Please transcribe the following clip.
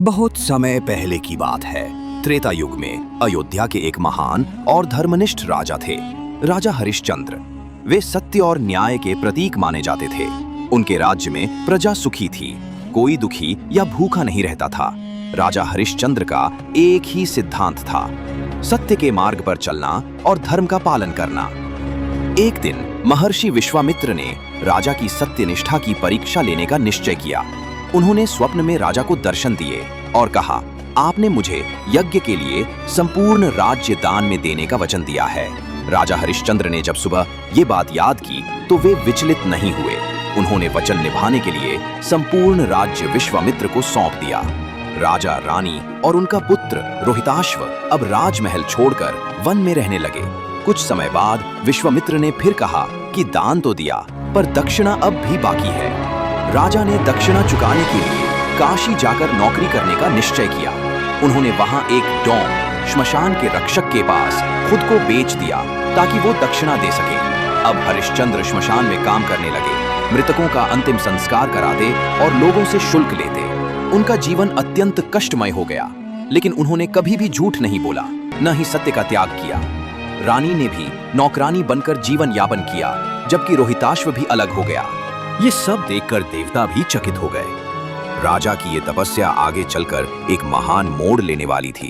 बहुत समय पहले की बात है। त्रेता युग में अयोध्या के एक महान और धर्मनिष्ठ राजा थे, राजा हरिश्चंद्र। वे सत्य और न्याय के प्रतीक माने जाते थे। उनके राज्य में प्रजा सुखी थी, कोई दुखी या भूखा नहीं रहता था। राजा हरिश्चंद्र का एक ही सिद्धांत था, सत्य के मार्ग पर चलना और धर्म का पालन करना। एक दिन महर्षि विश्वामित्र ने राजा की सत्यनिष्ठा की परीक्षा लेने का निश्चय किया। उन्होंने स्वप्न में राजा को दर्शन दिए और कहा, आपने मुझे यज्ञ के लिए संपूर्ण राज्य दान में देने का वचन दिया है। राजा हरिश्चंद्र ने जब सुबह ये बात याद की तो वे विचलित नहीं हुए। उन्होंने वचन निभाने के लिए संपूर्ण राज्य विश्वामित्र को सौंप दिया। राजा, रानी और उनका पुत्र रोहिताश्व अब राजमहल छोड़कर वन में रहने लगे। कुछ समय बाद विश्वामित्र ने फिर कहा कि दान तो दिया, पर दक्षिणा अब भी बाकी है। राजा ने दक्षिणा चुकाने के लिए काशी जाकर नौकरी करने का निश्चय किया। उन्होंने वहां एक डोम श्मशान के रक्षक के पास खुद को बेच दिया ताकि वो दक्षिणा दे सके। अब हरिश्चंद्र श्मशान में काम करने लगे, मृतकों का अंतिम संस्कार कराते और लोगों से शुल्क लेते। उनका जीवन अत्यंत कष्टमय हो गया, लेकिन उन्होंने कभी भी झूठ नहीं बोला, न ही सत्य का त्याग किया। रानी ने भी नौकरानी बनकर जीवन यापन किया, जबकि रोहिताश्व भी अलग हो गया। ये सब देखकर देवता भी चकित हो गए। राजा की ये तपस्या आगे चलकर एक महान मोड़ लेने वाली थी।